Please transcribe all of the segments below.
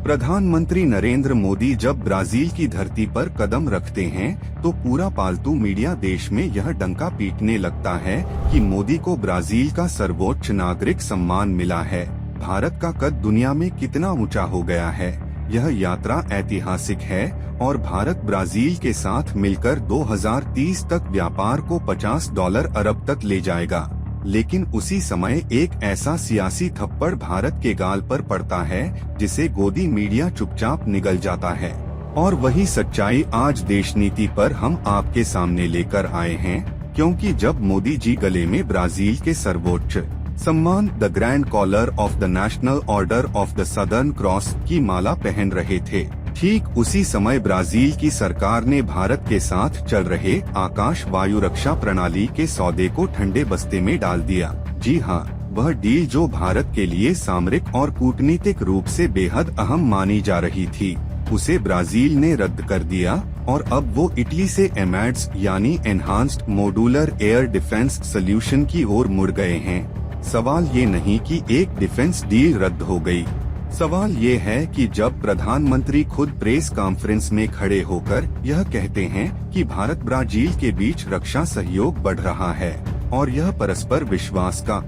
प्रधानमंत्री नरेंद्र मोदी जब ब्राजील की धरती पर कदम रखते हैं तो पूरा पालतू मीडिया देश में यह डंका पीटने लगता है कि मोदी को ब्राजील का सर्वोच्च नागरिक सम्मान मिला है। भारत का कद दुनिया में कितना ऊंचा हो गया है। यह यात्रा ऐतिहासिक है और भारत ब्राजील के साथ मिलकर 2030 तक व्यापार को $50 अरब तक ले जाएगा। लेकिन उसी समय एक ऐसा सियासी थप्पड़ भारत के गाल पर पड़ता है जिसे गोदी मीडिया चुपचाप निगल जाता है। और वही सच्चाई आज देश नीति पर हम आपके सामने लेकर आए हैं, क्योंकि जब मोदी जी गले में ब्राजील के सर्वोच्च सम्मान the grand collar of the national order of the southern cross की माला पहन रहे थे, ठीक उसी समय ब्राजील की सरकार ने भारत के साथ चल रहे आकाश वायु रक्षा प्रणाली के सौदे को ठंडे बस्ते में डाल दिया। जी हाँ, वह डील जो भारत के लिए सामरिक और कूटनीतिक रूप से बेहद अहम मानी जा रही थी, उसे ब्राजील ने रद्द कर दिया और अब वो इटली से एमैड्स यानी enhanced modular air defence solution की ओर मुड़ गए हैं। सवाल ये नहीं कि एक डिफेंस डील रद्द हो गई, सवाल ये है कि जब प्रधानमंत्री खुद प्रेस कॉन्फ्रेंस में खड़े होकर यह कहते हैं कि भारत ब्राजील के बीच रक्षा सहयोग बढ़ रहा है और यह परस्पर विश्वास का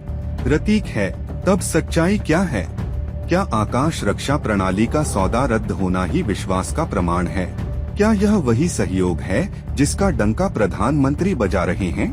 प्रतीक है, तब सच्चाई क्या है? क्या आकाश रक्षा प्रणाली का सौदा रद्द होना ही विश्वास का प्रमाण है? क्या यह वही सहयोग है जिसका डंका प्रधानमंत्री बजा रहे हैं?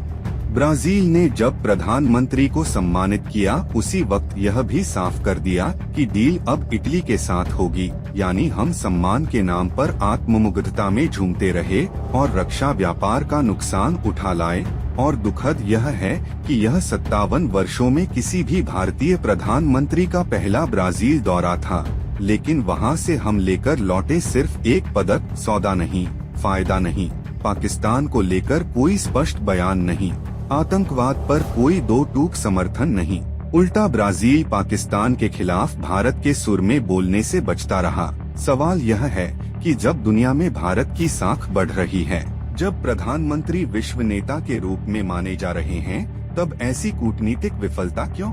ब्राजील ने जब प्रधानमंत्री को सम्मानित किया उसी वक्त यह भी साफ कर दिया कि डील अब इटली के साथ होगी, यानी हम सम्मान के नाम पर आत्ममुग्धता में झूमते रहे और रक्षा व्यापार का नुकसान उठा लाए। और दुखद यह है कि यह 57 वर्षों में किसी भी भारतीय प्रधानमंत्री का पहला ब्राजील दौरा था, लेकिन वहां से हम लेकर लौटे सिर्फ एक पदक, सौदा नहीं, फायदा नहीं, पाकिस्तान को लेकर कोई स्पष्ट बयान नहीं, आतंकवाद पर कोई दो टूक समर्थन नहीं। उल्टा ब्राजील पाकिस्तान के खिलाफ भारत के सुर में बोलने से बचता रहा। सवाल यह है कि जब दुनिया में भारत की साख बढ़ रही है, जब प्रधानमंत्री विश्व नेता के रूप में माने जा रहे हैं, तब ऐसी कूटनीतिक विफलता क्यों?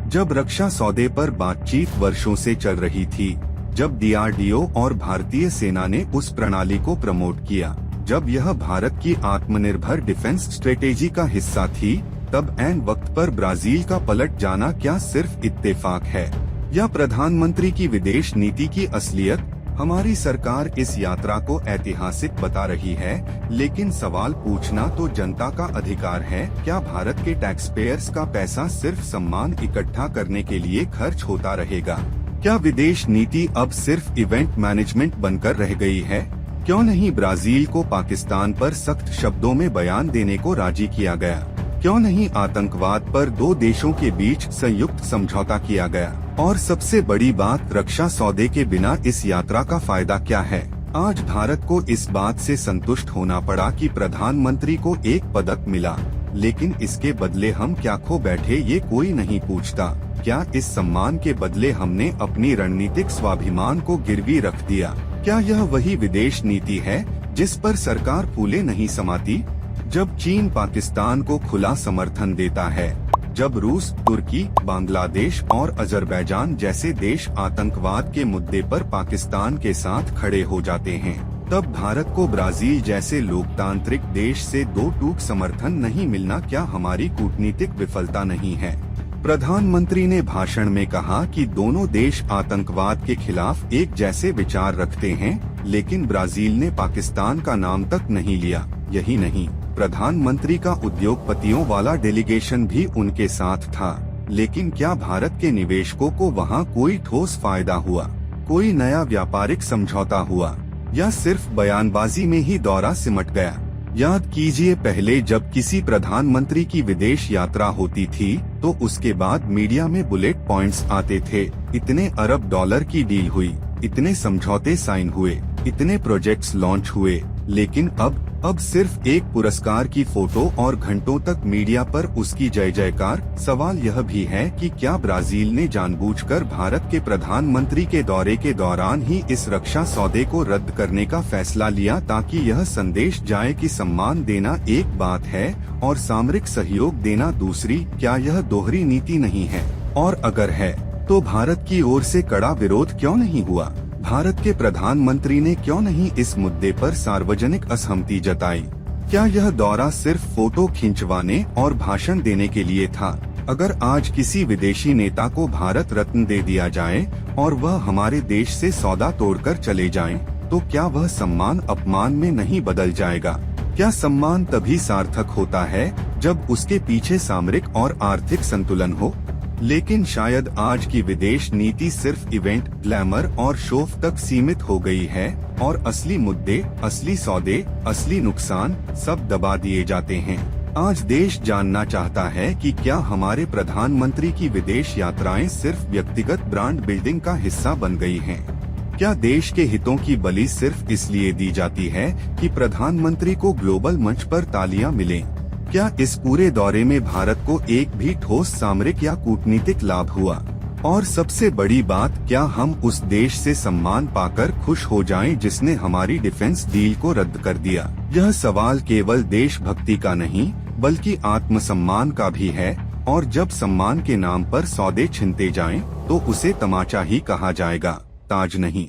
जब रक्षा सौदे पर बातचीत वर्षों से चल रही थी, जब DRDO और भारतीय सेना ने उस प्रणाली को प्रमोट किया, जब यह भारत की आत्मनिर्भर डिफेंस स्ट्रेटेजी का हिस्सा थी, तब ऐन वक्त पर ब्राजील का पलट जाना क्या सिर्फ इत्तेफाक है या प्रधानमंत्री की विदेश नीति की असलियत? हमारी सरकार इस यात्रा को ऐतिहासिक बता रही है, लेकिन सवाल पूछना तो जनता का अधिकार है। क्या भारत के टैक्स पेयर्स का पैसा सिर्फ सम्मान इकट्ठा करने के लिए खर्च होता रहेगा? क्या विदेश नीति अब सिर्फ इवेंट मैनेजमेंट बनकर रह गई है? क्यों नहीं ब्राजील को पाकिस्तान पर सख्त शब्दों में बयान देने को राजी किया गया? क्यों नहीं आतंकवाद पर दो देशों के बीच संयुक्त समझौता किया गया? और सबसे बड़ी बात, रक्षा सौदे के बिना इस यात्रा का फायदा क्या है? आज भारत को इस बात से संतुष्ट होना पड़ा कि प्रधानमंत्री को एक पदक मिला, लेकिन इसके बदले हम क्या खो बैठे ये कोई नहीं पूछता। क्या इस सम्मान के बदले हमने अपनी रणनीतिक स्वाभिमान को गिरवी रख दिया? क्या यह वही विदेश नीति है जिस पर सरकार फूले नहीं समाती? जब चीन पाकिस्तान को खुला समर्थन देता है, जब रूस, तुर्की, बांग्लादेश और अजरबैजान जैसे देश आतंकवाद के मुद्दे पर पाकिस्तान के साथ खड़े हो जाते हैं, तब भारत को ब्राजील जैसे लोकतांत्रिक देश से दो टूक समर्थन नहीं मिलना क्या हमारी कूटनीतिक विफलता नहीं है? प्रधानमंत्री ने भाषण में कहा कि दोनों देश आतंकवाद के खिलाफ एक जैसे विचार रखते हैं, लेकिन ब्राजील ने पाकिस्तान का नाम तक नहीं लिया। यही नहीं, प्रधानमंत्री का उद्योगपतियों वाला डेलीगेशन भी उनके साथ था, लेकिन क्या भारत के निवेशकों को वहां कोई ठोस फायदा हुआ? कोई नया व्यापारिक समझौता हुआ या सिर्फ बयानबाजी में ही दौरा सिमट गया? याद कीजिए, पहले जब किसी प्रधानमंत्री की विदेश यात्रा होती थी तो उसके बाद मीडिया में बुलेट पॉइंट्स आते थे। इतने अरब डॉलर की डील हुई, इतने समझौते साइन हुए, इतने प्रोजेक्ट्स लॉन्च हुए, लेकिन अब सिर्फ एक पुरस्कार की फोटो और घंटों तक मीडिया पर उसकी जय जयकार। सवाल यह भी है कि क्या ब्राजील ने जानबूझकर भारत के प्रधानमंत्री के दौरे के दौरान ही इस रक्षा सौदे को रद्द करने का फैसला लिया ताकि यह संदेश जाए कि सम्मान देना एक बात है और सामरिक सहयोग देना दूसरी? क्या यह दोहरी नीति नहीं है? और अगर है तो भारत की ओर से कड़ा विरोध क्यों नहीं हुआ? भारत के प्रधानमंत्री ने क्यों नहीं इस मुद्दे पर सार्वजनिक असहमति जताई? क्या यह दौरा सिर्फ फोटो खिंचवाने और भाषण देने के लिए था? अगर आज किसी विदेशी नेता को भारत रत्न दे दिया जाए और वह हमारे देश से सौदा तोड़कर चले जाएं, तो क्या वह सम्मान अपमान में नहीं बदल जाएगा? क्या सम्मान तभी सार्थक होता है जब उसके पीछे सामरिक और आर्थिक संतुलन हो? लेकिन शायद आज की विदेश नीति सिर्फ इवेंट, ग्लैमर और शोफ तक सीमित हो गई है और असली मुद्दे, असली सौदे, असली नुकसान सब दबा दिए जाते हैं। आज देश जानना चाहता है कि क्या हमारे प्रधानमंत्री की विदेश यात्राएं सिर्फ व्यक्तिगत ब्रांड बिल्डिंग का हिस्सा बन गई हैं? क्या देश के हितों की बलि सिर्फ इसलिए दी जाती है कि प्रधानमंत्री को ग्लोबल मंच पर तालियां मिलें? क्या इस पूरे दौरे में भारत को एक भी ठोस सामरिक या कूटनीतिक लाभ हुआ? और सबसे बड़ी बात, क्या हम उस देश से सम्मान पाकर खुश हो जाएं जिसने हमारी डिफेंस डील को रद्द कर दिया? यह सवाल केवल देशभक्ति का नहीं बल्कि आत्मसम्मान का भी है, और जब सम्मान के नाम पर सौदे छिनते जाएं, तो उसे तमाचा ही कहा जाएगा, ताज नहीं।